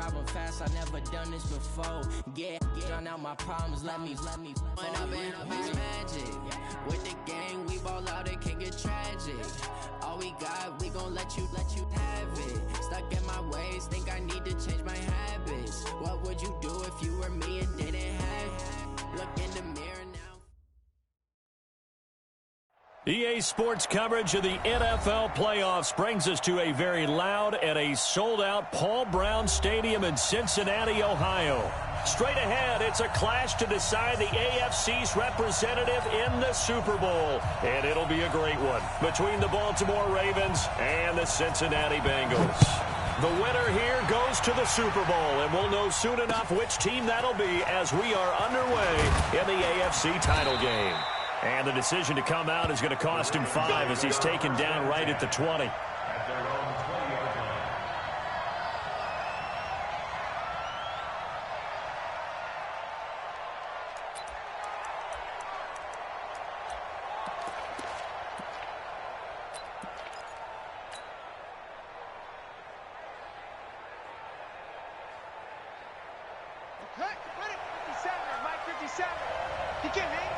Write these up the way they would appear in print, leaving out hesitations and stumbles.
driving fast, I never done this before. Get drown out my problems, let me. When I've been up is magic. With the gang, we ball out, it can get tragic. All we got, we gon' let you have it. Stuck in my ways, think I need to change my habits. What would you do if you were me and didn't have it? Look in the mirror now. EA Sports coverage of the NFL playoffs brings us to a very loud and a sold-out Paul Brown Stadium in Cincinnati, Ohio. Straight ahead, it's a clash to decide the AFC's representative in the Super Bowl. And it'll be a great one between the Baltimore Ravens and the Cincinnati Bengals. The winner here goes to the Super Bowl, and we'll know soon enough which team that'll be as we are underway in the AFC title game. And the decision to come out is going to cost him 5 as he's taken down right at the 20. Ready? 57, Mike 57. He can't hang.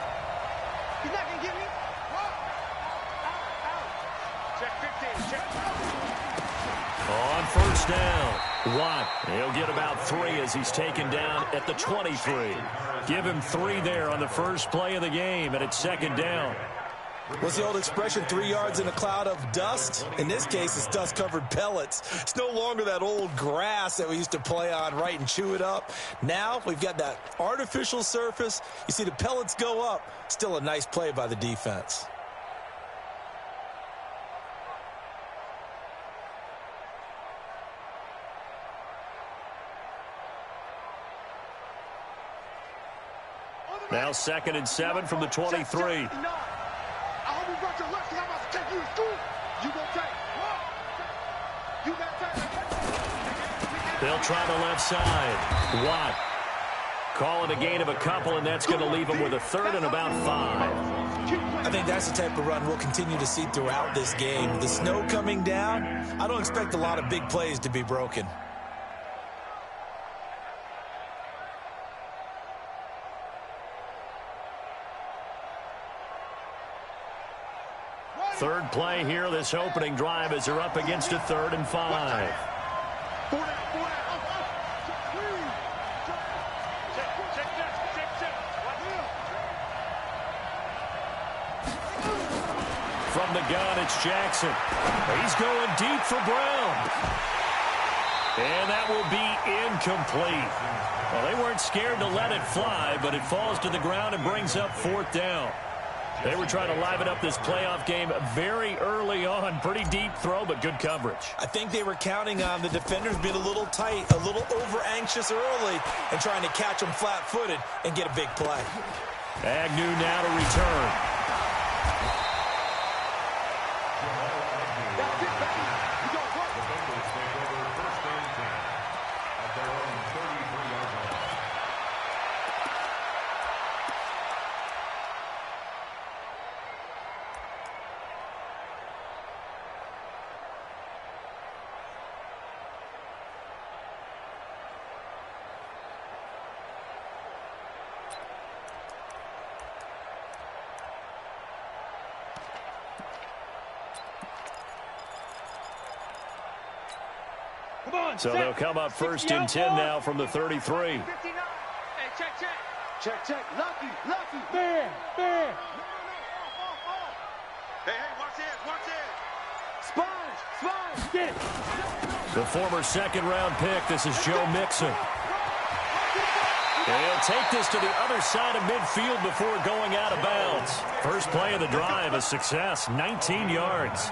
He's not going to get me. Out. Check 15. Check. On first down, Watt. He'll get about 3 as he's taken down at the 23. Give him 3 there on the first play of the game, and it's second down. What's the old expression, 3 yards in a cloud of dust? In this case, it's dust-covered pellets. It's no longer that old grass that we used to play on, right, and chew it up. Now we've got that artificial surface. You see the pellets go up. Still a nice play by the defense. Now 2nd and 7 from the 23. I hope you brought your left because I'm about to take you to school. You gonna take. You got take. They'll try the left side. Watt calling a gain of a couple, and that's going to leave him with a 3rd and about 5. I think that's the type of run we'll continue to see throughout this game. The snow coming down, I don't expect a lot of big plays to be broken. Third play here, this opening drive, as they're up against a 3rd and 5. From the gun, it's Jackson. He's going deep for Brown. And that will be incomplete. Well, they weren't scared to let it fly, but it falls to the ground and brings up 4th down. They were trying to liven up this playoff game very early on. Pretty deep throw, but good coverage. I think they were counting on the defenders being a little tight, a little over-anxious early, and trying to catch them flat-footed and get a big play. Agnew now to return. So they'll come up 1st and 10 now from the 33. 59. Hey, check. Check. Lucky. Man. Hey, watch it. Sponge. Get it. The former 2nd-round pick, this is Joe Mixon. And he'll take this to the other side of midfield before going out of bounds. First play of the drive, a success, 19 yards.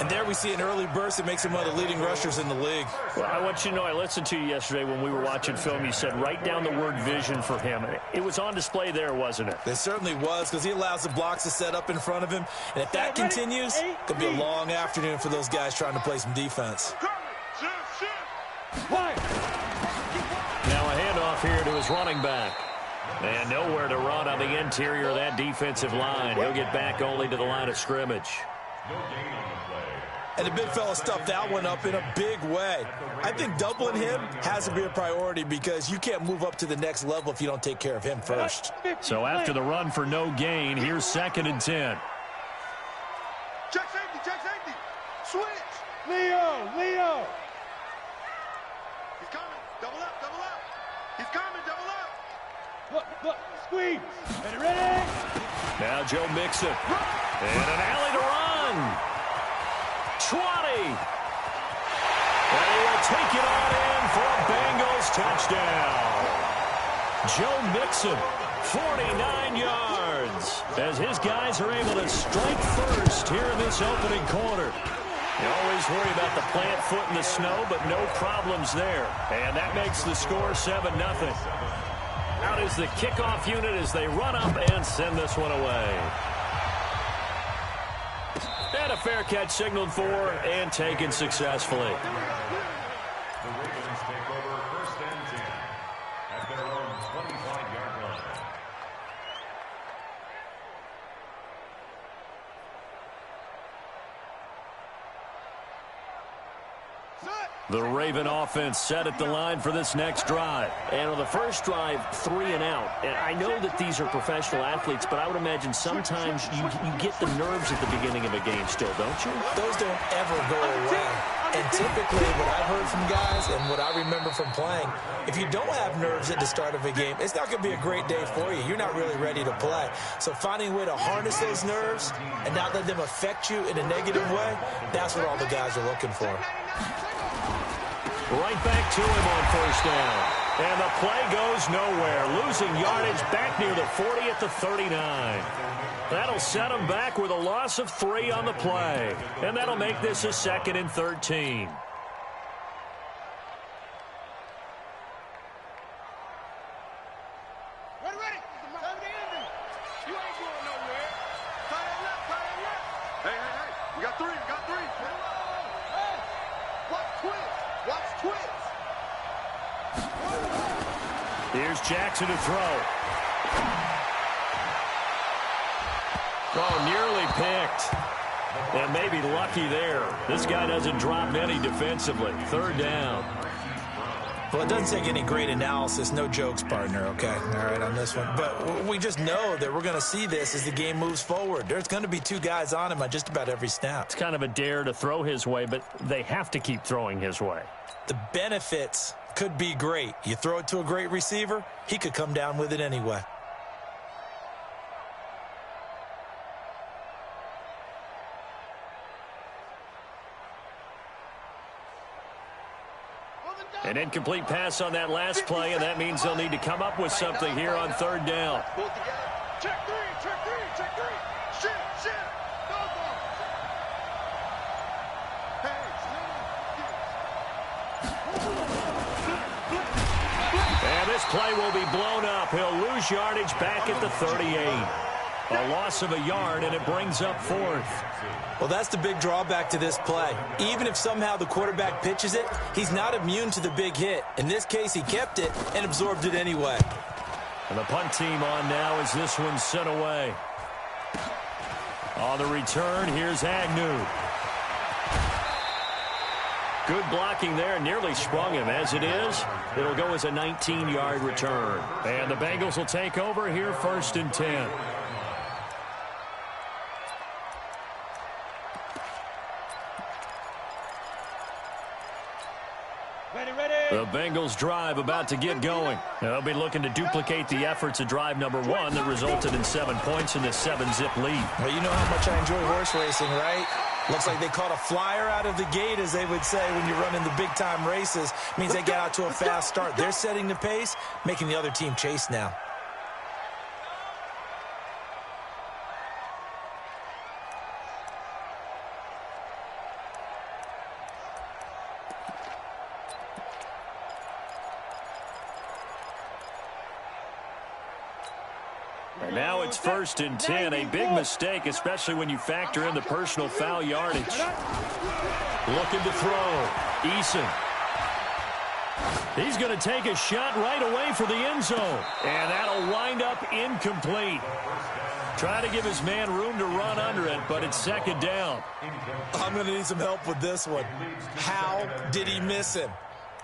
And there we see an early burst that makes him one of the leading rushers in the league. Well, I want you to know, I listened to you yesterday when we were watching film. You said write down the word vision for him. It was on display there, wasn't it? It certainly was, because he allows the blocks to set up in front of him. And if that continues, it could be a long afternoon for those guys trying to play some defense. Now a handoff here to his running back. And nowhere to run on the interior of that defensive line. He'll get back only to the line of scrimmage. And the big fella stuffed that one up in a big way. I think doubling him has to be a priority because you can't move up to the next level if you don't take care of him first. So after the run for no gain, here's 2nd and 10. Check safety, check safety. Switch. Leo. He's coming. Double up, double up. He's coming, double up. Look, squeeze. Ready? Now Joe Mixon. And an alley to run. 20. And he will take it on in for a Bengals touchdown. Joe Mixon, 49 yards. As his guys are able to strike first here in this opening quarter. You always worry about the plant foot in the snow, but no problems there. And that makes the score 7-0. Out is the kickoff unit as they run up and send this one away. And a fair catch signaled for and taken successfully. The Ravens take over 1st and 10 at their own 25-yard line. The Raven offense set at the line for this next drive. And on the first drive, 3 and out. And I know that these are professional athletes, but I would imagine sometimes you get the nerves at the beginning of a game still, don't you? Those don't ever go away. And typically what I've heard from guys and what I remember from playing, if you don't have nerves at the start of a game, it's not going to be a great day for you. You're not really ready to play. So finding a way to harness those nerves and not let them affect you in a negative way, that's what all the guys are looking for. Right back to him on 1st down. And the play goes nowhere. Losing yardage back near the 40 at the 39. That'll set him back with a loss of 3 on the play. And that'll make this a 2nd and 13. Ready. Time to end it. You ain't going nowhere. Tie it left. Hey. We got 3. Hey. Watch twist. Here's Jackson to throw. Oh, nearly picked. And maybe lucky there. This guy doesn't drop many defensively. 3rd down. Well, it doesn't take any great analysis. No jokes, partner, okay? All right, on this one. But we just know that we're going to see this as the game moves forward. There's going to be 2 guys on him on just about every snap. It's kind of a dare to throw his way, but they have to keep throwing his way. The benefits could be great. You throw it to a great receiver, he could come down with it anyway. An incomplete pass on that last play, and that means they'll need to come up with something here on 3rd down. Pull it together. Check three. Shit. Go. And this play will be blown up. He'll lose yardage back at the 38. A loss of a yard, and it brings up 4th. Well, that's the big drawback to this play. Even if somehow the quarterback pitches it, he's not immune to the big hit. In this case, he kept it and absorbed it anyway. And the punt team on now as this one's sent away. On the return, here's Agnew. Good blocking there, nearly sprung him. As it is, it'll go as a 19-yard return. And the Bengals will take over here 1st and 10. The Bengals drive about to get going. They'll be looking to duplicate the efforts of drive number 1 that resulted in 7 points in this 7-zip lead. Well, you know how much I enjoy horse racing, right? Looks like they caught a flyer out of the gate, as they would say when you're running the big-time races. Means they got out to a fast start. They're setting the pace, making the other team chase now. And now it's 1st and 10. A big mistake, especially when you factor in the personal foul yardage. Looking to throw. Eason. He's going to take a shot right away for the end zone. And that'll wind up incomplete. Trying to give his man room to run under it, but it's second down. I'm going to need some help with this one. How did he miss him?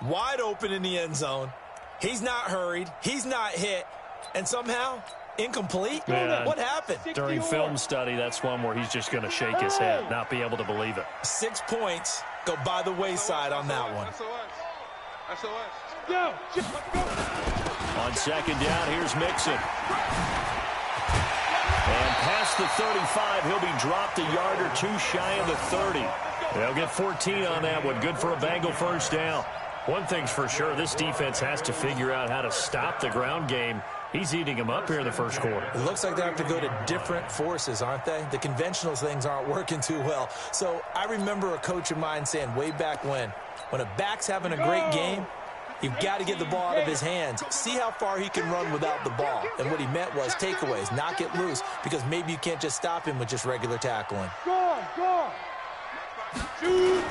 Wide open in the end zone. He's not hurried. He's not hit. And somehow, incomplete? Yeah. What happened? During film study, that's one where he's just going to shake his head, not be able to believe it. 6 points go by the wayside on that one. Go. On second down, here's Mixon. And past the 35, he'll be dropped a yard or two shy of the 30. They'll get 14 on that one. Good for a Bengal first down. One thing's for sure, this defense has to figure out how to stop the ground game. He's eating them up here in the first quarter. It looks like they have to go to different forces, aren't they? The conventional things aren't working too well. So I remember a coach of mine saying way back when a back's having a great game, you've got to get the ball out of his hands. See how far he can run without the ball. And what he meant was takeaways, knock it loose, because maybe you can't just stop him with just regular tackling. Go. Shoot.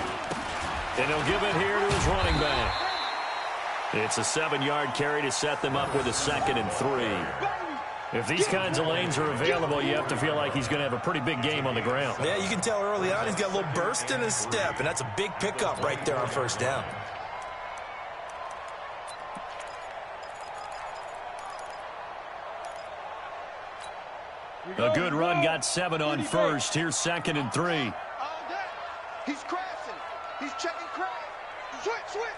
And he'll give it here to his running back. It's a 7-yard carry to set them up with a 2nd and 3. If these kinds of lanes are available, you have to feel like he's going to have a pretty big game on the ground. Yeah, you can tell early on he's got a little burst in his step, and that's a big pickup right there on first down. A good run, got 7 on first. Here's 2nd and 3. He's crashing. He's checking crash. Switch.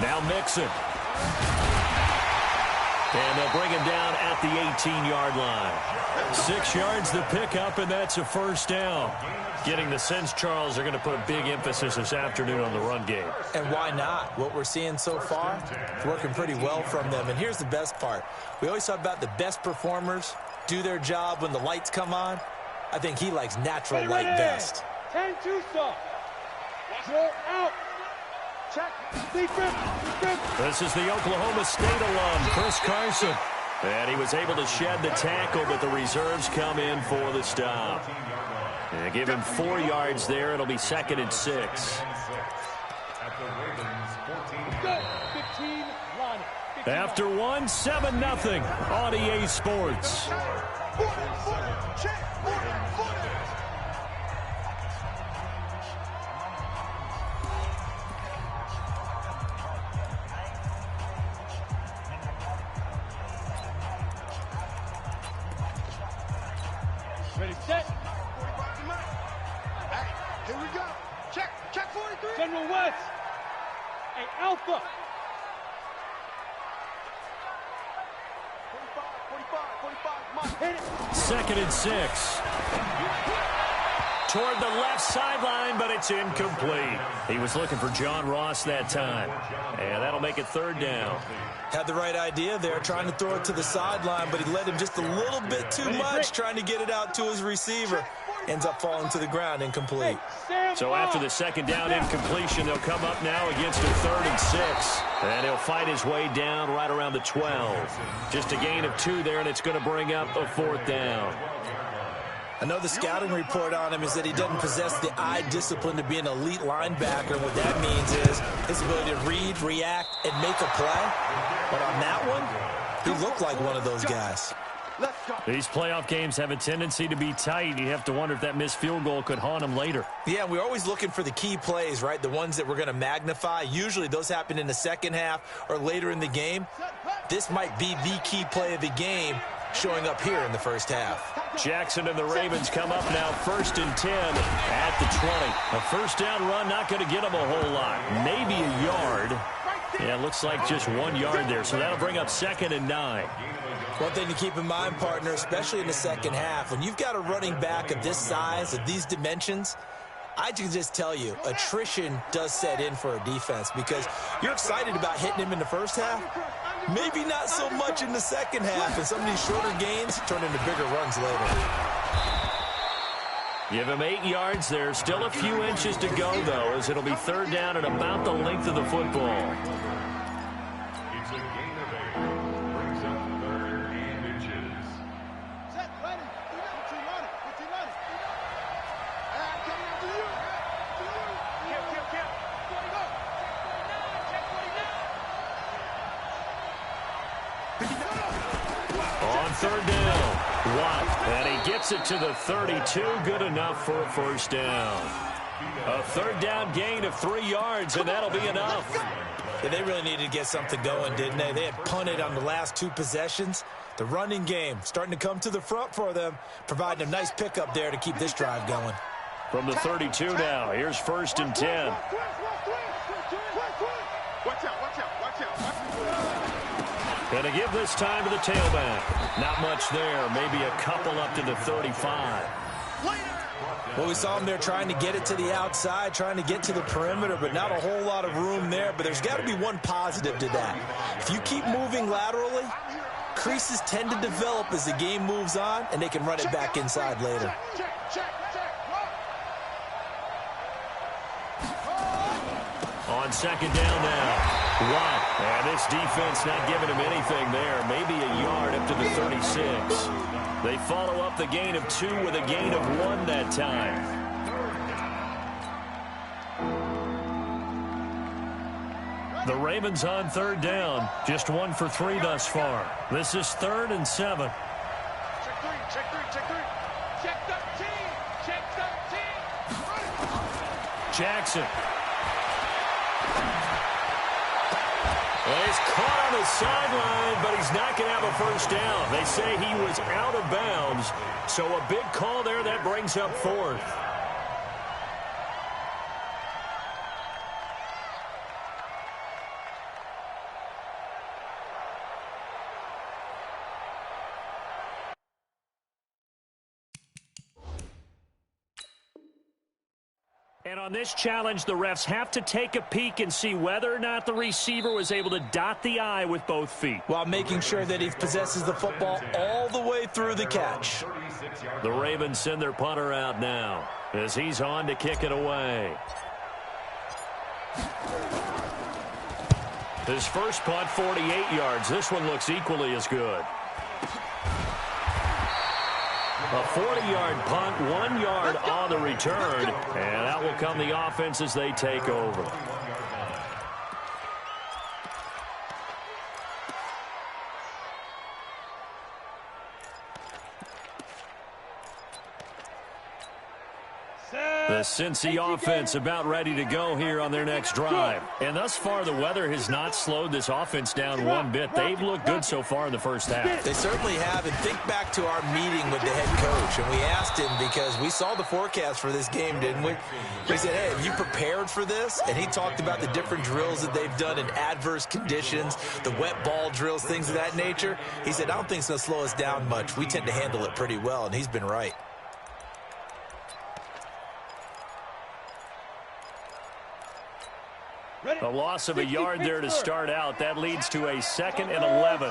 Now Mixon. And they'll bring him down at the 18-yard line. 6 yards the pickup, and that's a first down. Getting the sense, Charles, they're going to put a big emphasis this afternoon on the run game. And why not? What we're seeing so far, it's working pretty well from them. And here's the best part. We always talk about the best performers do their job when the lights come on. I think he likes natural light best. 10-2 stop. Roll out. Check. Defense. This is the Oklahoma State alum, Chris Carson. And he was able to shed the tackle, but the reserves come in for the stop. And give him 4 yards there. It'll be 2nd and 6. After one, 7-0 on EA Sports. Ready, set. Here we go. Check 43. General West. Hey, Alpha. 45. Hit it. 2nd and 6. Toward the left sideline, but it's incomplete. He was looking for John Ross that time. And that'll make it 3rd down. Had the right idea there, trying to throw it to the sideline, but he led him just a little bit too much, trying to get it out to his receiver. Ends up falling to the ground, incomplete. So after the 2nd down incompletion, they'll come up now against a 3rd and 6. And he'll fight his way down right around the 12. Just a gain of 2 there, and it's going to bring up a 4th down. I know the scouting report on him is that he doesn't possess the eye discipline to be an elite linebacker. What that means is his ability to read, react, and make a play. But on that one, he looked like one of those guys. These playoff games have a tendency to be tight. You have to wonder if that missed field goal could haunt him later. Yeah, we're always looking for the key plays, right? The ones that we're going to magnify. Usually those happen in the second half or later in the game. This might be the key play of the game showing up here in the first half. Jackson and the Ravens come up now 1st and 10 at the 20. A first down run, not going to get them a whole lot. Maybe a yard. Yeah, it looks like just 1 yard there, so that'll bring up 2nd and 9. One thing to keep in mind, partner, especially in the second half, when you've got a running back of this size, of these dimensions, I can just tell you, attrition does set in for a defense because you're excited about hitting him in the first half. Maybe not so much in the second half, and some of these shorter gains turn into bigger runs later. Give him 8 yards there. Still a few inches to go, though, as it'll be 3rd down at about the length of the football. It's a gain of 8. Brings up 3rd and inches. Set, ready. What you running? I'm coming after you. Kill. Go. third down. Watt, and he gets it to the 32. Good enough for a first down. A third down gain of 3 yards, and that'll be enough. Yeah, they really needed to get something going, didn't they? They had punted on the last 2 possessions. The running game starting to come to the front for them, providing a nice pickup there to keep this drive going. From the 32 now, here's 1st and 10. Watch out, watch out, watch out. And to give this time to the tailback. Not much there, maybe a couple up to the 35. Well, we saw him there trying to get it to the outside, trying to get to the perimeter, but not a whole lot of room there. But there's got to be one positive to that. If you keep moving laterally, creases tend to develop as the game moves on, and they can run it back inside later. On second down now. Watt. And this defense not giving him anything there. Maybe a yard up to the 36. They follow up the gain of 2 with a gain of 1 that time. The Ravens on third down. Just 1 for 3 thus far. This is 3rd and 7. Check 3, check 3, check 3. Check 13, check 13. Jackson. Well, he's caught on the sideline, but he's not going to have a first down. They say he was out of bounds, so a big call there that brings up 4th. And on this challenge, the refs have to take a peek and see whether or not the receiver was able to dot the I with both feet, while making sure that he possesses the football all the way through the catch. The Ravens send their punter out now as he's on to kick it away. His first punt, 48 yards. This one looks equally as good. A 40-yard punt, 1 yard on the return, and that will come the offense as they take over. The Cincy offense about ready to go here on their next drive. And thus far, the weather has not slowed this offense down one bit. They've looked good so far in the first half. They certainly have. And think back to our meeting with the head coach. And we asked him, because we saw the forecast for this game, didn't we? We said, hey, have you prepared for this? And he talked about the different drills that they've done in adverse conditions, the wet ball drills, things of that nature. He said, I don't think it's going to slow us down much. We tend to handle it pretty well, and he's been right. A loss of a yard there to start out. That leads to a 2nd and 11.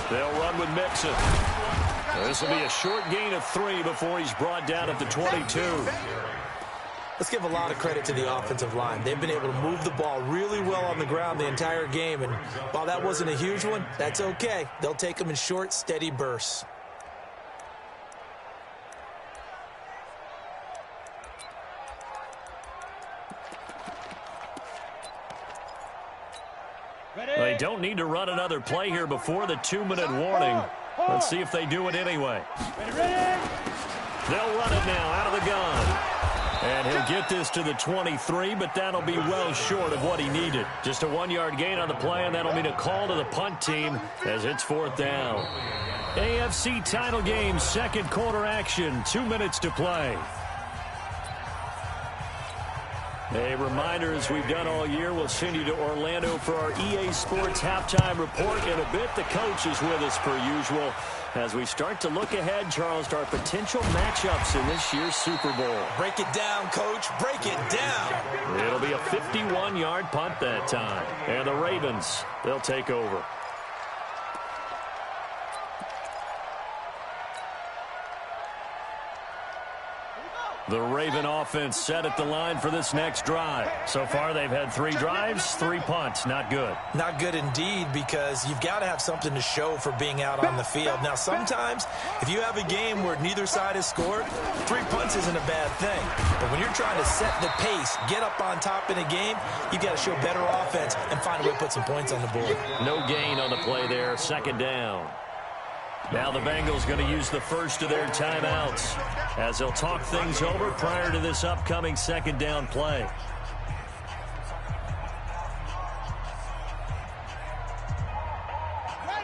They'll run with Mixon. This will be a short gain of 3 before he's brought down at the 22. Let's give a lot of credit to the offensive line. They've been able to move the ball really well on the ground the entire game. And while that wasn't a huge one, that's okay. They'll take them in short, steady bursts. They don't need to run another play here before the 2-minute warning. Let's see if they do it anyway. They'll run it now out of the gun. And he'll get this to the 23, but that'll be well short of what he needed. Just a 1-yard gain on the play, and that'll mean a call to the punt team as it's 4th down. AFC title game, 2nd quarter action, 2 minutes to play. A reminder, as we've done all year, we'll send you to Orlando for our EA Sports halftime report in a bit. The coach is with us per usual as we start to look ahead, Charles, to our potential matchups in this year's Super Bowl. Break it down, Coach. Break it down. It'll be a 51-yard punt that time. And the Ravens, they'll take over. The Raven offense set at the line for this next drive. So far, they've had 3 drives, 3 punts. Not good. Not good indeed, because you've got to have something to show for being out on the field. Now, sometimes, if you have a game where neither side has scored, 3 punts isn't a bad thing. But when you're trying to set the pace, get up on top in a game, you've got to show better offense and find a way to put some points on the board. No gain on the play there. Second down. Now the Bengals going to use the first of their timeouts as they'll talk things over prior to this upcoming second down play.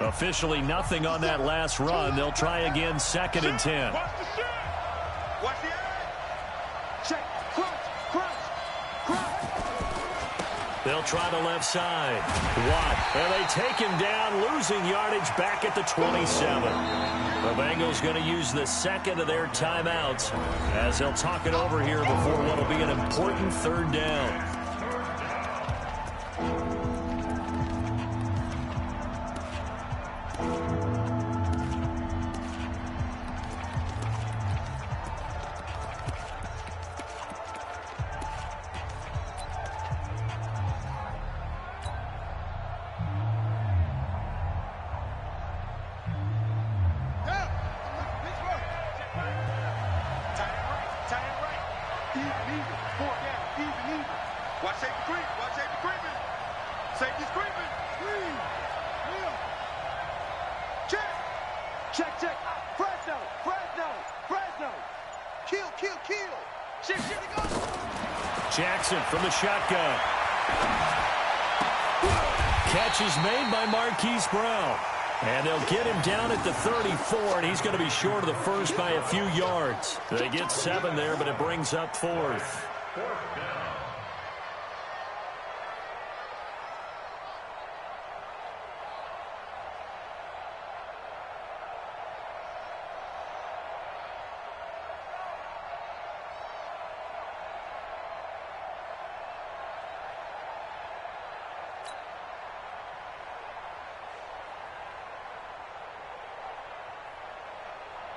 Officially nothing on that last run. They'll try again 2nd and 10. Watch the shit. Watch the eye. Check. Crunch. They'll try the left side. Watt. And they take him down, losing yardage back at the 27. The Bengals going to use the second of their timeouts as they'll talk it over here before what will be an important 3rd down. Watch safety creep. Watch safety creeping. Safety's creeping. Check. Fresno. Kill. Shit, he goes. Jackson from the shotgun. Catch is made by Marquise Brown. And they'll get him down at the 34, and he's going to be short of the first by a few yards. They get 7 there, but it brings up 4th.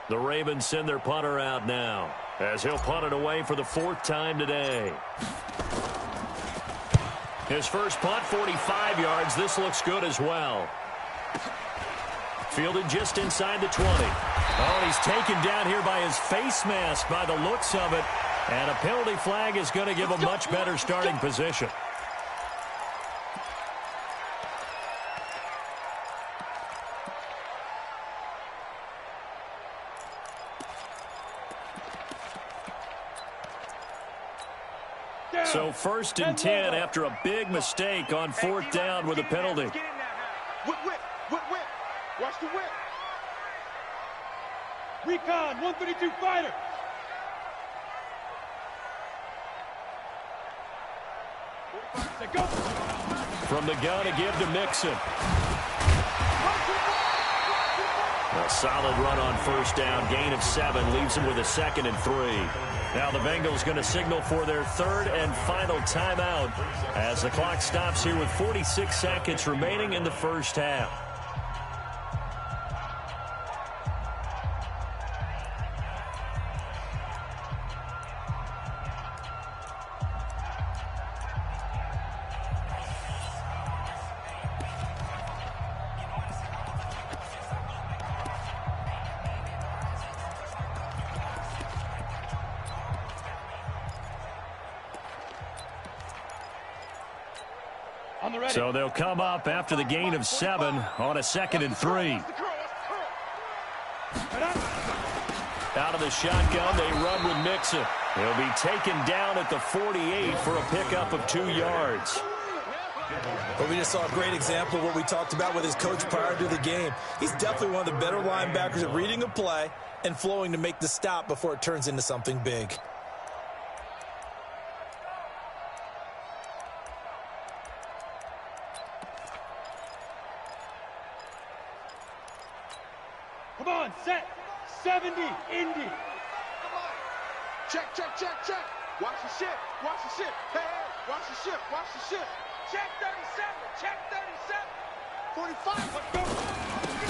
The Ravens send their punter out now as he'll punt it away for the 4th time today. His first punt, 45 yards. This looks good as well. Fielded just inside the 20. Oh, and he's taken down here by his face mask by the looks of it. And a penalty flag is going to give a much better starting position. So 1st and 10 after a big mistake on 4th down with a penalty. Whip. Watch the whip. Recon, 132 fighter. Go. From the gun to give to Mixon. A solid run on 1st down. Gain of 7 leaves him with a 2nd and 3. Now the Bengals going to signal for their 3rd and final timeout as the clock stops here with 46 seconds remaining in the first half. So they'll come up after the gain of 7 on a 2nd and 3. Out of the shotgun, they run with Mixon. He'll be taken down at the 48 for a pickup of 2 yards. But we just saw a great example of what we talked about with his coach prior to the game. He's definitely one of the better linebackers at reading a play and flowing to make the stop before it turns into something big. Come on, set. 70, Indy. Check. Watch the shit. Hey, watch the shit. Check 37. 45. Let's go.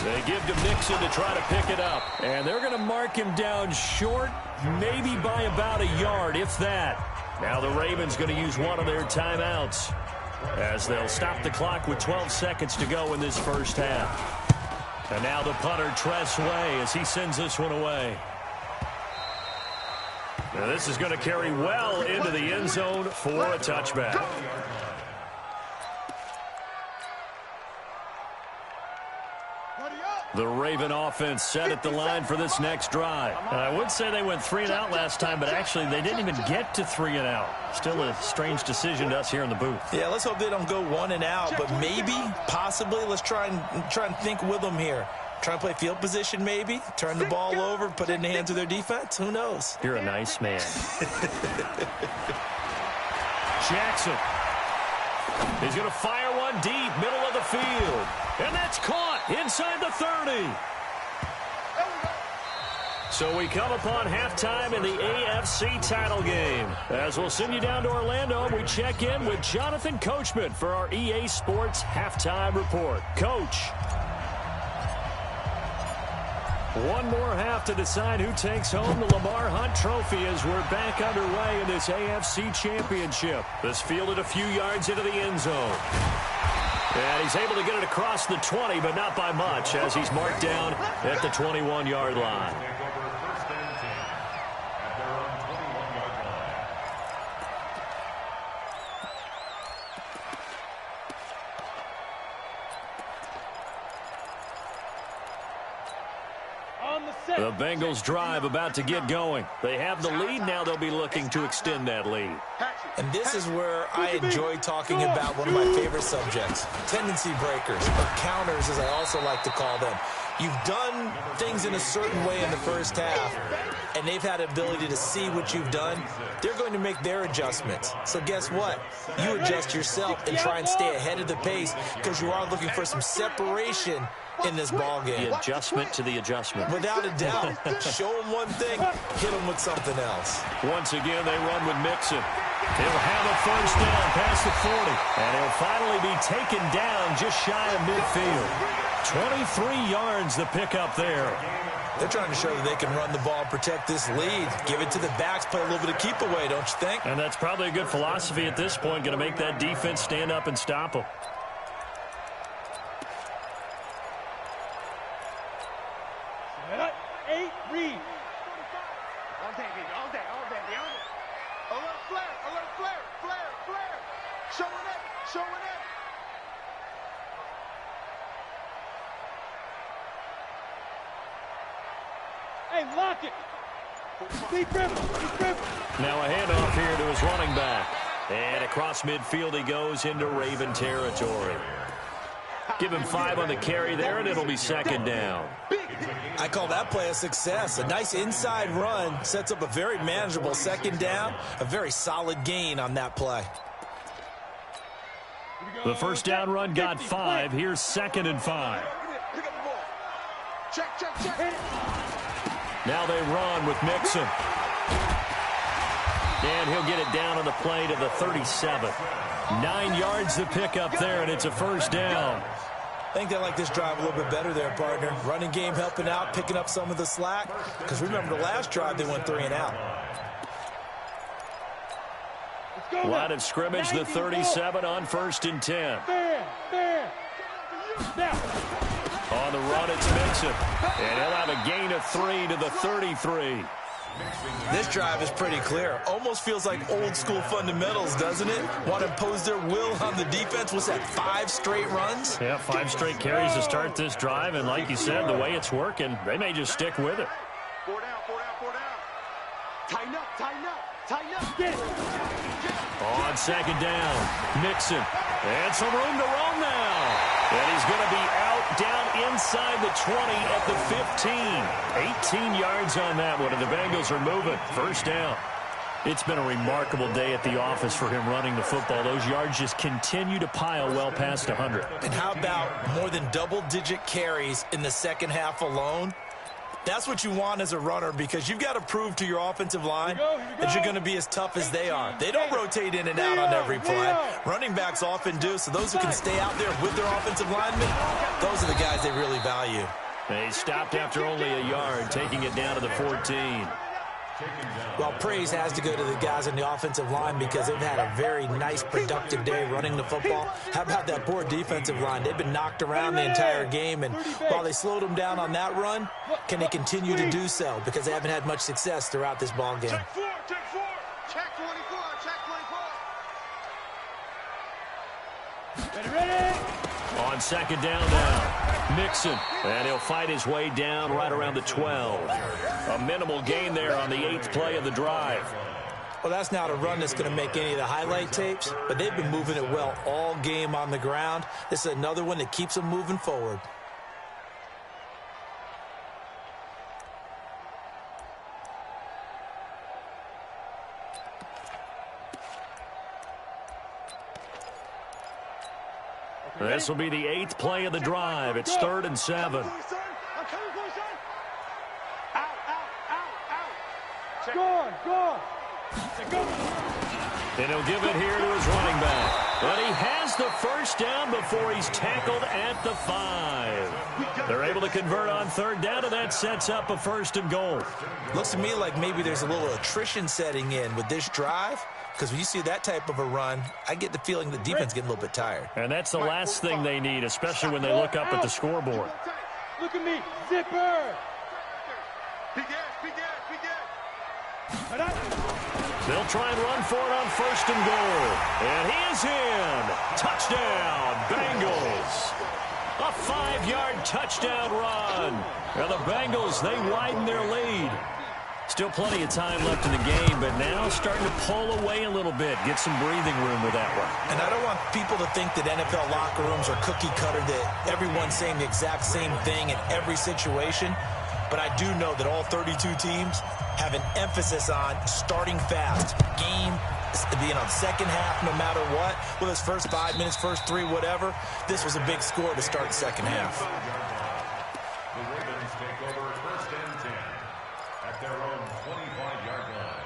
They give to Mixon to try to pick it up. And they're going to mark him down short, maybe by about a yard, if that. Now the Ravens going to use one of their timeouts as they'll stop the clock with 12 seconds to go in this first half. And now the punter, Tress Way, as he sends this one away. Now this is going to carry well into the end zone for a touchback. The Raven offense set at the line for this next drive. I would say they went 3 and out last time, but actually they didn't even get to 3 and out. Still a strange decision to us here in the booth. Yeah, let's hope they don't go 1 and out, but maybe, possibly, let's try and think with them here. Try and play field position maybe, turn the ball over, put it in the hands of their defense. Who knows? You're a nice man. Jackson. He's going to fire one deep, middle of the field. And that's caught inside the 30. So we come upon halftime in the AFC title game. As we'll send you down to Orlando, we check in with Jonathan Coachman for our EA Sports Halftime Report. Coach. One more half to decide who takes home the Lamar Hunt Trophy as we're back underway in this AFC Championship. This fielded a few yards into the end zone. And he's able to get it across the 20, but not by much, as he's marked down at the 21-yard line. The Bengals drive about to get going. They have the lead. Now they'll be looking to extend that lead. And this is where I enjoy talking about one of my favorite subjects, tendency breakers, or counters as I also like to call them. You've done things in a certain way in the first half, and they've had the ability to see what you've done. They're going to make their adjustments. So guess what? You adjust yourself and try and stay ahead of the pace because you are looking for some separation in this ball game. The adjustment to the adjustment. Without a doubt. Show them one thing, hit them with something else. Once again, they run with Mixon. He'll have a first down past the 40. And he'll finally be taken down just shy of midfield. 23 yards the pickup there. They're trying to show that they can run the ball, protect this lead, give it to the backs, play a little bit of keep away, don't you think? And that's probably a good philosophy at this point, going to make that defense stand up and stop them. Lock it. Now a handoff here to his running back. And across midfield he goes into Raven territory. Give him 5 on the carry there, and it'll be second down. I call that play a success. A nice inside run sets up a very manageable second down. A very solid gain on that play. The first down run got 5. Here's 2nd and 5. Check. Now they run with Mixon. And he'll get it down on the play to the 37. 9 yards to pick up there, and it's a first down. I think they like this drive a little bit better there, partner. Running game helping out, picking up some of the slack. Because remember, the last drive they went 3 and out. Line of scrimmage, the 37 on 1st and 10. On the run, it's Mixon. And he'll have a gain of 3 to the 33. This drive is pretty clear. Almost feels like old school fundamentals, doesn't it? Want to impose their will on the defense. What's that, 5 straight runs? Yeah, 5 straight carries to start this drive. And like you said, the way it's working, they may just stick with it. 4 down. Tighten up. Get it. On 2nd down, Mixon. And some room to roam now. And he's going to be out down inside the 20 at the 15. 18 yards on that one, and the Bengals are moving. First down. It's been a remarkable day at the office for him running the football. Those yards just continue to pile well past 100. And how about more than double-digit carries in the second half alone? That's what you want as a runner, because you've got to prove to your offensive line that you're going to be as tough as they are. They don't rotate in and out on every play. Running backs often do, so those who can stay out there with their offensive linemen, those are the guys they really value. They stopped after only a yard, taking it down to the 14. Well, praise has to go to the guys on the offensive line because they've had a very nice, productive day running the football. How about that poor defensive line? They've been knocked around the entire game, and while they slowed them down on that run, can they continue to do so? Because they haven't had much success throughout this ball game. Check 4, check 4. Check 24, check 24. Ready? On second down now, Mixon, and he'll fight his way down right around the 12. A minimal gain there on the 8th play of the drive. Well, that's not a run that's going to make any of the highlight tapes, but they've been moving it well all game on the ground. This is another one that keeps them moving forward. This will be the 8th play of the drive. It's 3rd and 7. Go. And he'll give it here to his running back. And he has the first down before he's tackled at the 5. They're able to convert on 3rd down, and that sets up a 1st and goal. Looks to me like maybe there's a little attrition setting in with this drive, because when you see that type of a run, I get the feeling the defense getting a little bit tired. And that's the last thing they need, especially when they look up at the scoreboard. Look at me, zipper. Big ass, big ass, big ass. They'll try and run for it on 1st and goal. And he is in. Touchdown, Bengals. A 5-yard touchdown run. And the Bengals, they widen their lead. Still plenty of time left in the game, but now starting to pull away a little bit. Get some breathing room with that one. And I don't want people to think that NFL locker rooms are cookie cutter, that everyone's saying the exact same thing in every situation. But I do know that all 32 teams have an emphasis on starting fast. Game, second half, no matter what. Whether it's first 5 minutes, first 3, whatever. This was a big score to start the second half. The Ravens take over 1st and 10 at their own 25-yard line.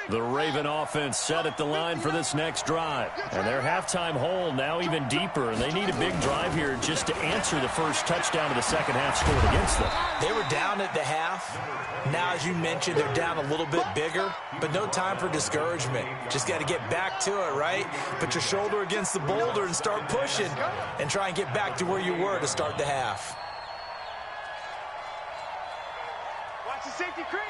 The Raven offense set at the line for this next drive. And their halftime hole now even deeper. And they need a big drive here just to answer the first touchdown of the second half scored against them. They were down at the half. Now, as you mentioned, they're down a little bit bigger. But no time for discouragement. Just got to get back to it, right? Put your shoulder against the boulder and start pushing. And try and get back to where you were to start the half. Watch the safety creep.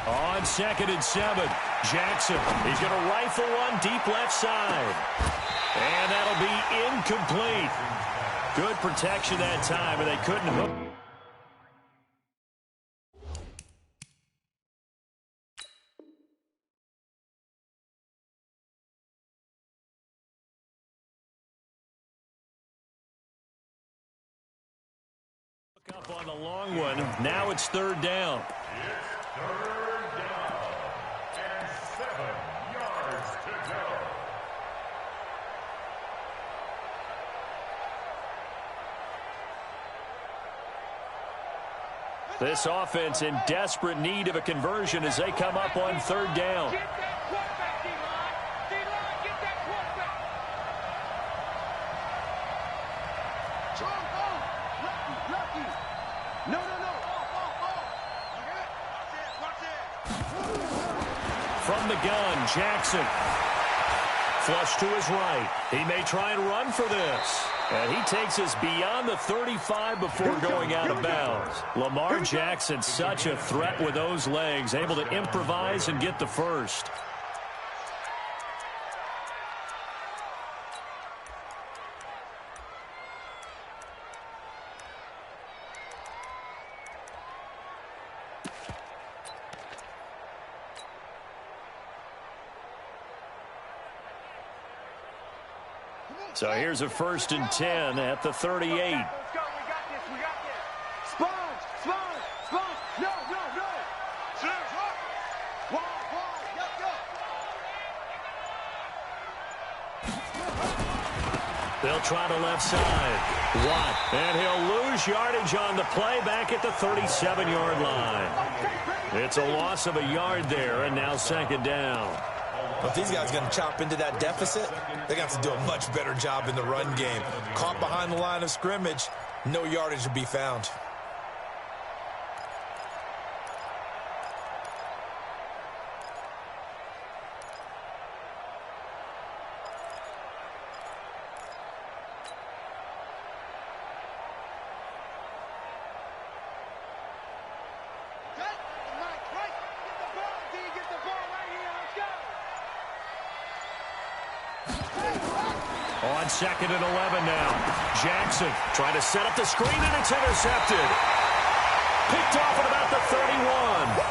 On 2nd and 7, Jackson. He's going to rifle one deep left side. And that'll be incomplete. Good protection that time, and they couldn't hook. Up on the long one. Now it's 3rd down. It's 3rd down and 7 yards to go. This offense in desperate need of a conversion as they come up on 3rd down. Get that quarterback, D-line. D-line, get that quarterback. Lucky. No. From the gun, Jackson. Flush to his right. He may try and run for this. And he takes us beyond the 35 before going out of bounds. Lamar Jackson, such a threat with those legs, able to improvise and get the first. So here's a 1st and 10 at the 38. Let's go. We got this. Sponge. No. Wide. Go. try the left side. Watt. And he'll lose yardage on the play back at the 37-yard line. It's a loss of a yard there, and now second down. Well, if these guys are going to chop into that deficit, they got to do a much better job in the run game. Caught behind the line of scrimmage, no yardage to be found. On 2nd and 11 now. Jackson trying to set up the screen, and it's intercepted. Picked off at about the 31.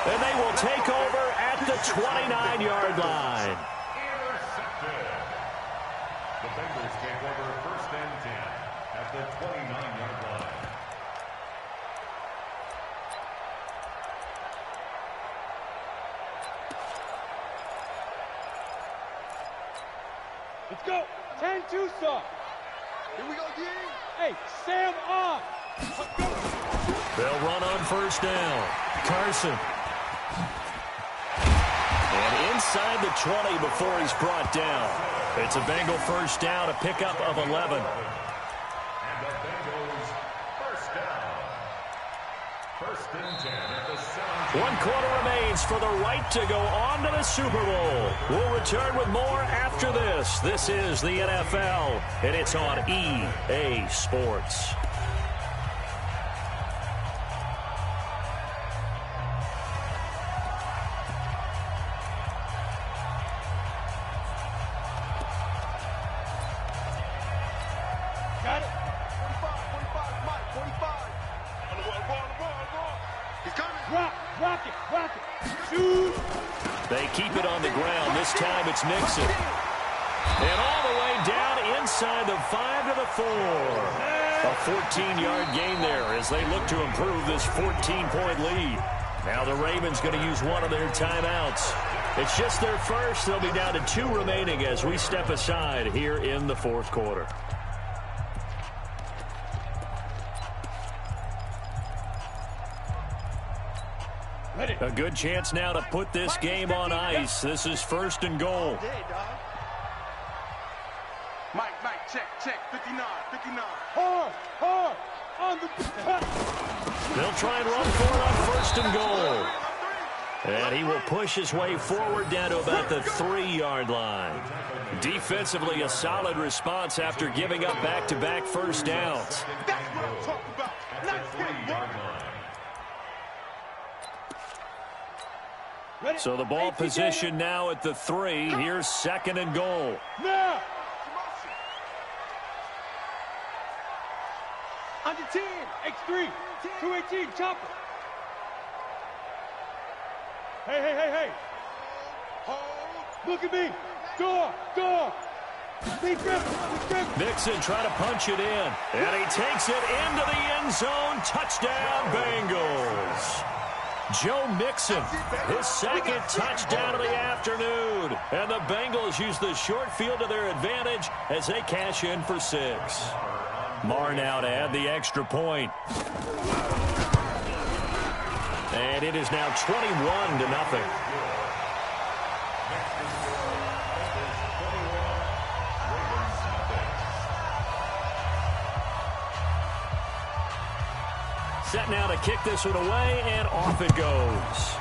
And they will take over at the 29-yard line. Intercepted. The Bengals take over 1st and 10 at the 29-yard line. Let's go. 10-2 stop. Here we go, D. Hey, Sam off. They'll run on 1st down. Carson. And inside the 20 before he's brought down. It's a Bengal 1st down, a pickup of 11. And the Bengals 1st down. 1st and 10 at the 17. 1 quarter remains for the right to go on to the Super Bowl. We'll return with more after this. This is the NFL, and it's on EA Sports. Got it. 45, Mike, 45. On the ball. He's coming. Rock it. Shoot. They keep it on the ground. This time it's Mixon. And all the way down inside the 5 to the 4. A 14-yard gain there as they look to improve this 14-point lead. Now the Ravens going to use one of their timeouts. It's just their first. They'll be down to 2 remaining as we step aside here in the 4th quarter. A good chance now to put this game on ice. This is 1st and goal. Mike, check. 59. Hard. On the cut. They'll try and run for it on 1st and goal. And he will push his way forward down to about the 3-yard line. Defensively, a solid response after giving up back-to-back 1st downs. That's what I'm talking about. Nice game, bro. So the ball position now at the 3. Here's 2nd and goal. Now. Under 10. X3. 218. Chopper. Hey. Look at me. Door. Be Griffin. Mixon trying to punch it in. And he takes it into the end zone. Touchdown, Bengals. Joe Mixon, his 2nd touchdown of the afternoon. And the Bengals use the short field to their advantage as they cash in for 6. Marr now to add the extra point. And it is now 21-0. Set now to kick this one away, and off it goes.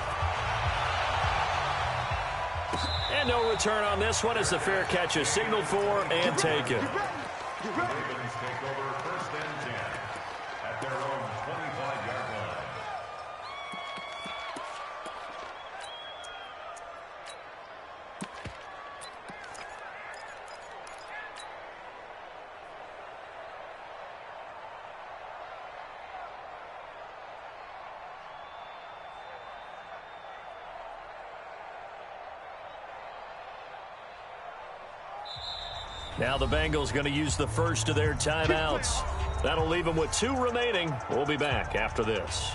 And no return on this one as the fair catch is signaled for and taken. Ravens take over 1st and 10 at their own 25-yard line. Now the Bengals going to use the first of their timeouts. That'll leave them with 2 remaining. We'll be back after this.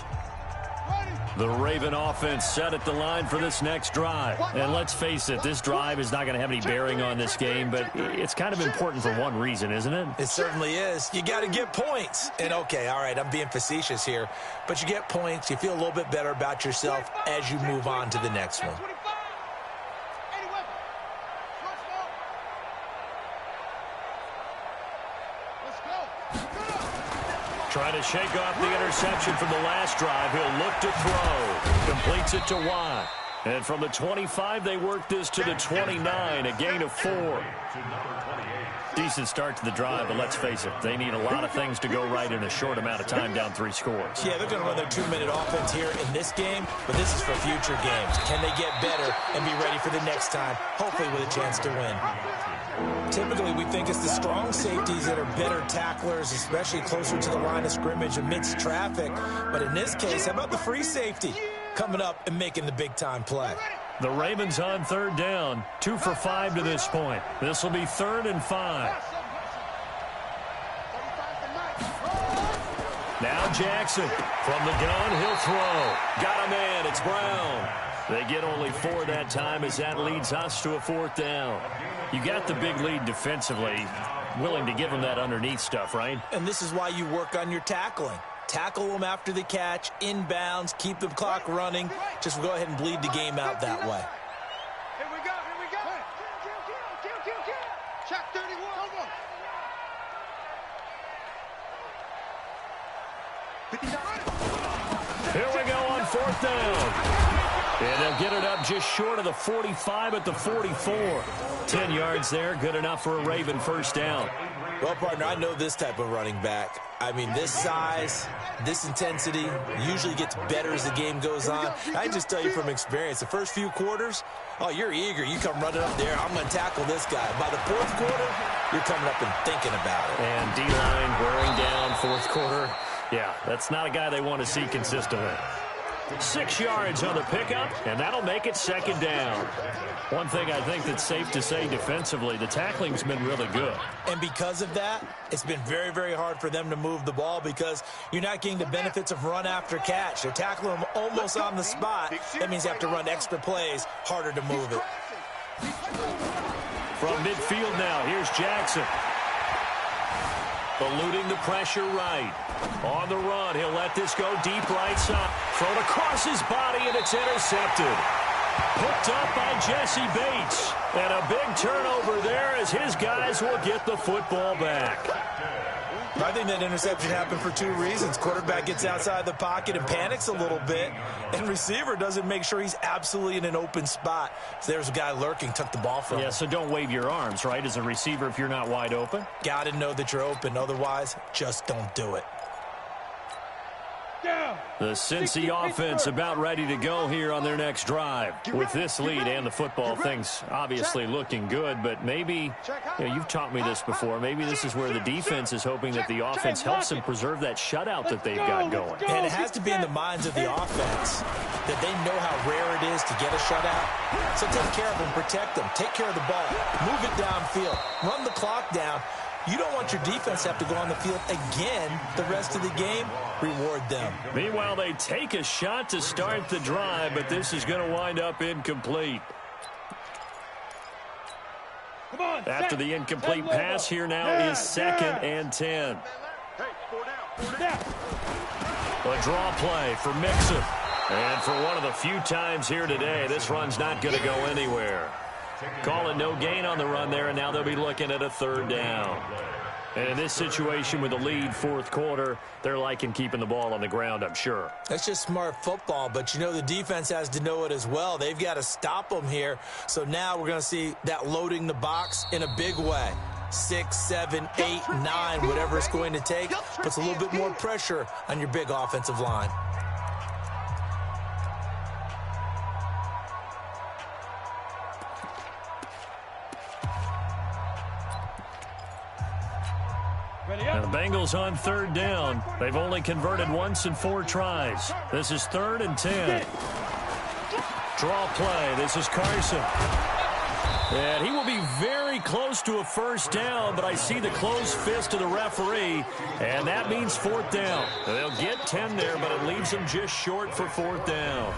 Ready. The Raven offense set at the line for this next drive. And let's face it, this drive is not going to have any bearing on this game, but it's kind of important for one reason, isn't it? It certainly is. You got to get points. And, okay, all right, I'm being facetious here, but you get points. You feel a little bit better about yourself as you move on to the next one. Trying to shake off the interception from the last drive. He'll look to throw. Completes it to Watt. And from the 25, they work this to the 29, a gain of 4. Decent start to the drive, but let's face it, they need a lot of things to go right in a short amount of time, down 3 scores. Yeah, they're going to run their 2-minute offense here in this game, but this is for future games. Can they get better and be ready for the next time, hopefully with a chance to win? Typically, we think it's the strong safeties that are better tacklers, especially closer to the line of scrimmage amidst traffic. But in this case, how about the free safety coming up and making the big-time play? The Ravens on 3rd down, 2 for 5 to this point. This will be 3rd and 5. Now Jackson from the gun, he'll throw. Got a man, it's Brown. They get only 4 that time as that leads us to a 4th down. You got the big lead defensively, willing to give them that underneath stuff, right? And this is why you work on your tackling. Tackle them after the catch, inbounds, keep the clock running. Just go ahead and bleed the game out that way. Here we go, here we go. Kill. Check 31. Here we go on 4th down. And they'll get it up just short of the 45 at the 44. 10 yards there, good enough for a Raven 1st down. Well, partner, I know this type of running back. I mean, this size, this intensity usually gets better as the game goes on. I just tell you from experience, the first few quarters, oh, you're eager. You come running up there, I'm going to tackle this guy. By the 4th quarter, you're coming up and thinking about it. And D-line wearing down 4th quarter. Yeah, that's not a guy they want to see consistently. 6 yards on the pickup, and that'll make it 2nd down. One thing I think that's safe to say defensively, the tackling's been really good. And because of that, it's been very, very hard for them to move the ball because you're not getting the benefits of run after catch. They're tackling them almost on the spot. That means you have to run extra plays, harder to move it. From midfield now, here's Jackson. Eluding the pressure right. On the run, he'll let this go deep right side. Thrown across his body, and it's intercepted. Hooked up by Jesse Bates. And a big turnover there as his guys will get the football back. I think that interception happened for 2 reasons. Quarterback gets outside the pocket and panics a little bit, and receiver doesn't make sure he's absolutely in an open spot. So there's a guy lurking, took the ball from him. Yeah, so don't wave your arms, right, as a receiver if you're not wide open? Got to know that you're open. Otherwise, just don't do it. The Cincy offense about ready to go here on their next drive. With this lead and the football, things obviously looking good, but maybe, you've taught me this before, maybe this is where the defense is hoping that the offense helps them preserve that shutout that they've got going. And it has to be in the minds of the offense that they know how rare it is to get a shutout. So take care of them, protect them, take care of the ball, move it downfield, run the clock down. You don't want your defense to have to go on the field again the rest of the game. Reward them. Meanwhile, they take a shot to start the drive, but this is going to wind up incomplete. After the incomplete pass, here now is 2nd and 10. A draw play for Mixon. And for one of the few times here today, this run's not going to go anywhere. Call it no gain on the run there, and now they'll be looking at a 3rd down. And in this situation with the lead 4th quarter, they're liking keeping the ball on the ground, I'm sure. That's just smart football, but the defense has to know it as well. They've got to stop them here. So now we're going to see that loading the box in a big way. 6, 7, 8, 9, whatever it's going to take, puts a little bit more pressure on your big offensive line. And the Bengals on 3rd down. They've only converted once in 4 tries. This is 3rd and 10. Draw play. This is Carson. And he will be very close to a first down, but I see the closed fist of the referee, and that means fourth down. They'll get 10 there, but it leaves them just short for fourth down.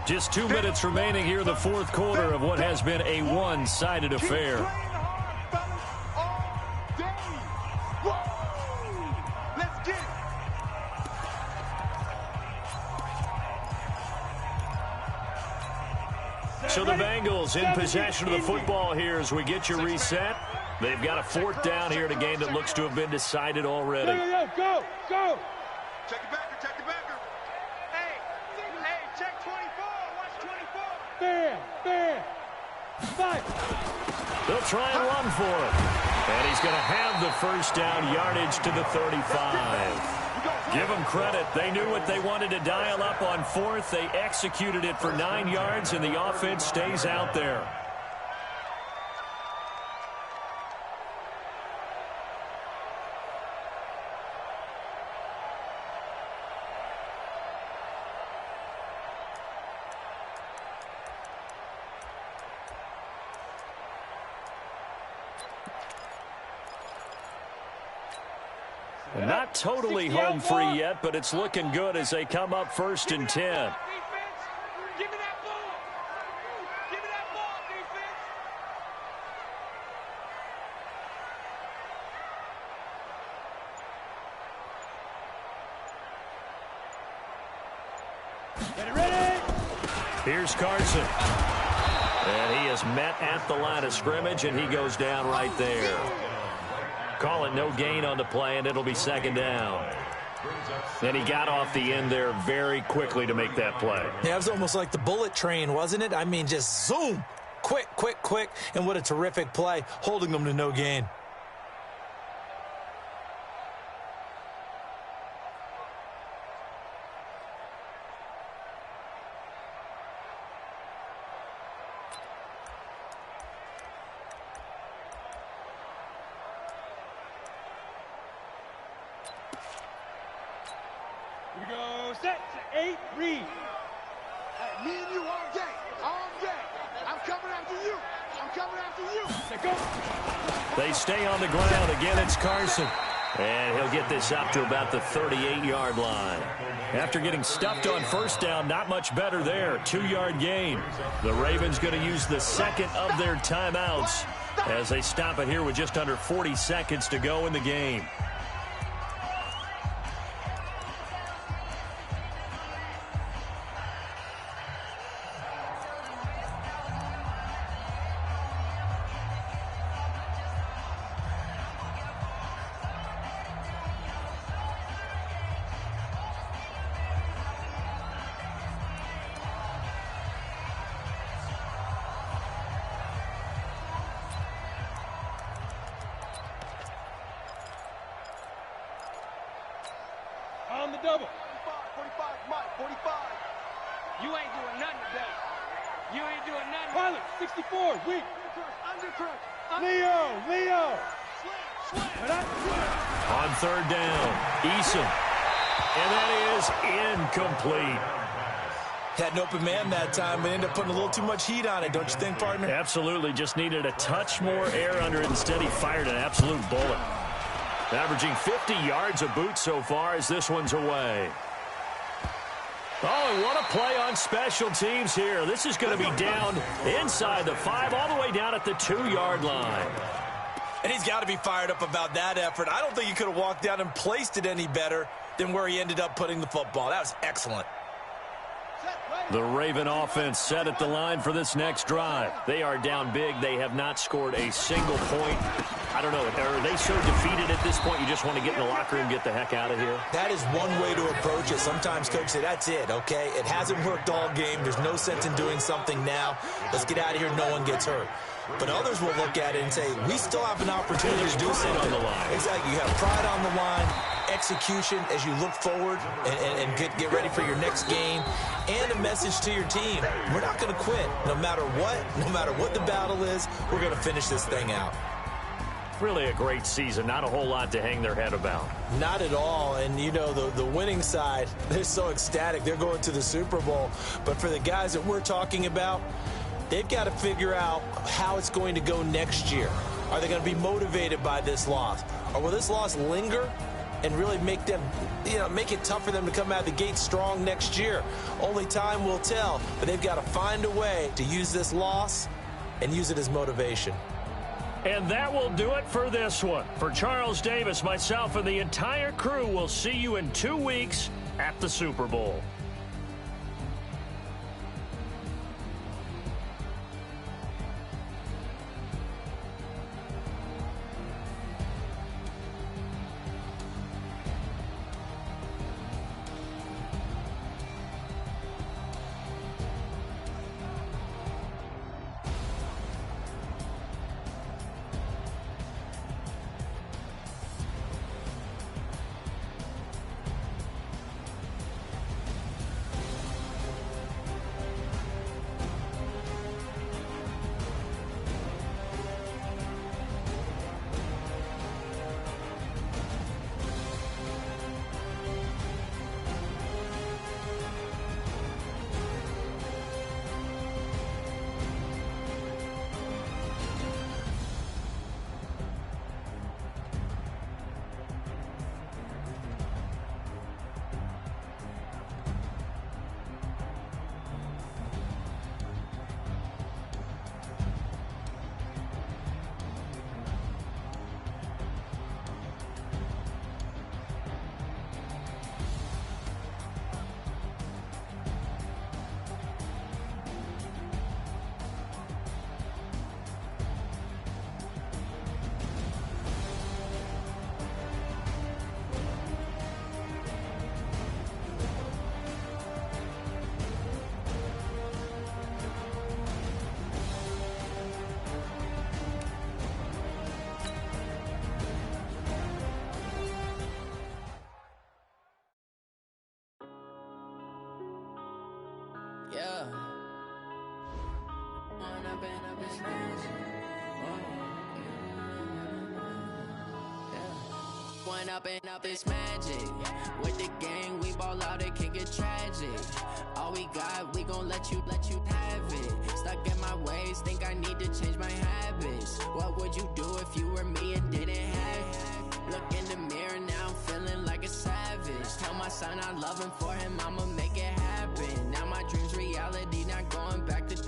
Just 2 minutes remaining here in the fourth quarter of what has been a one-sided affair. So the Bengals in possession of the football here as we get you reset. They've got a fourth down here in a game that looks to have been decided already. Go! Check the backer, check the backer. Hey, check 24. Watch 24. Bam! Five. They'll try and run for it. And he's going to have the first down, yardage to the 35. Give them credit. They knew what they wanted to dial up on fourth. They executed it for 9 yards, and the offense stays out there. Not totally home free yet, but it's looking good as they come up first and 10. Give me that ball! Give me that ball, defense! Get it ready! Here's Carson. And he is met at the line of scrimmage, and he goes down right there. Call it no gain on the play, and it'll be second down. And he got off the end there very quickly to make that play. Yeah, it was almost like the bullet train, wasn't it? I mean, just zoom. Quick. And what a terrific play, holding them to no gain. Here we go, set, 8, read. Hey, me and you all day. I'm coming after you. Let go. They stay on the ground. Again, it's Carson. And he'll get this up to about the 38-yard line. After getting stuffed on first down, not much better there. 2-yard gain. The Ravens going to use the second of their timeouts as they stop it here with just under 40 seconds to go in the game. On the double. 45, Mike, 45. You ain't doing nothing today. You ain't doing nothing. Pilot, 64, weak. Undercrunch. Leo. On third down, Eason. And that is incomplete. Had an open man that time, but ended up putting a little too much heat on it, don't you think, partner? Absolutely. Just needed a touch more air under it. Instead, he fired an absolute bullet. Averaging 50 yards a boot so far as this one's away. Oh, and what a play on special teams here. This is going to be down inside the 5, all the way down at the 2-yard line. And he's got to be fired up about that effort. I don't think he could have walked down and placed it any better than where he ended up putting the football. That was excellent. The Raven offense set at the line for this next drive. They are down big. They have not scored a single point. I don't know. Are they so defeated at this point you just want to get in the locker room and get the heck out of here? That is one way to approach it. Sometimes coaches say, that's it, okay? It hasn't worked all game. There's no sense in doing something now. Let's get out of here. No one gets hurt. But others will look at it and say, we still have an opportunity to do something. On the line. Exactly. You have pride on the line, execution as you look forward and get ready for your next game, and a message to your team. We're not going to quit. No matter what the battle is, we're going to finish this thing out. Really a great season. Not a whole lot to hang their head about. Not at all. And, you know, the winning side, they're so ecstatic. They're going to the Super Bowl. But for the guys that we're talking about, They've got to figure out how it's going to go next year. Are they going to be motivated by this loss? Or will this loss linger and really make them, make it tough for them to come out of the gate strong next year? Only time will tell, but they've got to find a way to use this loss and use it as motivation. And that will do it for this one. For Charles Davis, myself, and the entire crew, we'll see you in 2 weeks at the Super Bowl. Yeah. One up and up is magic. With the gang, we ball out, it can get tragic. All we got, we gon' let you have it. Stuck in my ways, think I need to change my habits. What would you do if you were me and didn't have it? Look in the mirror, now I'm feeling like a savage. Tell my son I love him, for him I'ma make it happen. Now my dream's reality, not going back to.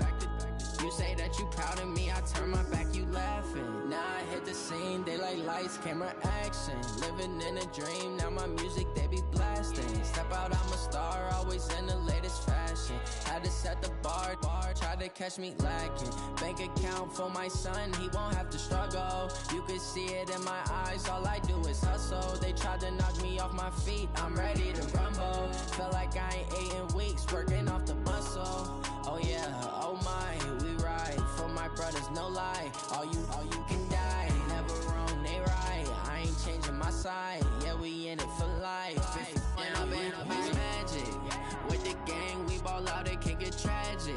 You say that you proud of me, I turn my back, you laughing. Now I hit the scene, they like lights, camera, action. Living in a dream, now my music, they be blasting. Step out, I'm a star, always in the latest fashion. Had to set the bar, try to catch me lacking. Bank account for my son, he won't have to struggle. You can see it in my eyes, all I do is hustle. They tried to knock me off my feet, I'm ready to rumble. Felt like I ain't ate in weeks, working off the muscle. Oh yeah, oh my, we ride for my brothers, no lie. All you can die, never wrong, they right. I ain't changing my side, yeah, we in it for life. And up is magic. With the gang, we ball out, it can get tragic.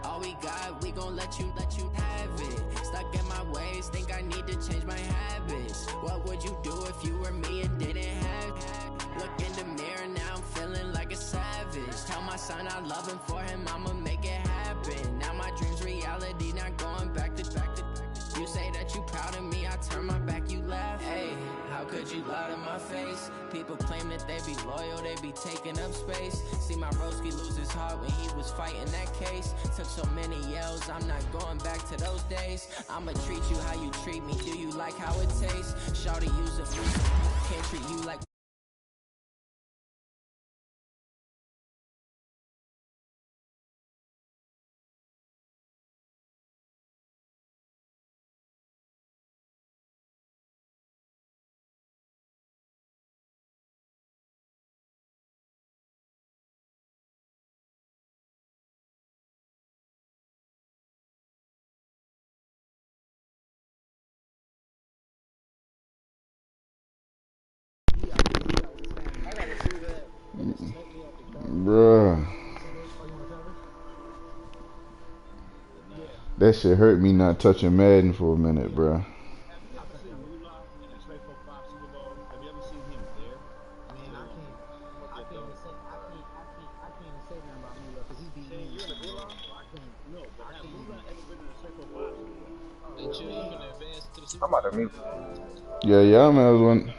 All we got, we gon' let you have it. Stuck in my ways, think I need to change my habits. What would you do if you were me and didn't have it? Look in the mirror, now I'm feeling like a savage. Tell my son I love him, for him I'ma make it happen. Now my dream's reality, not going back to. You say that you proud of me, I turn my back, you laugh. Hey, how could you lie to my face? People claim that they be loyal, they be taking up space. See my broski lose his heart when he was fighting that case. Took so many yells, I'm not going back to those days. I'ma treat you how you treat me, do you like how it tastes? Shawty use a food, can't treat you like. Bruh. That shit hurt me not touching Madden for a minute, bruh. No, but that Moolah I'm about to mute. Yeah, man, I was one.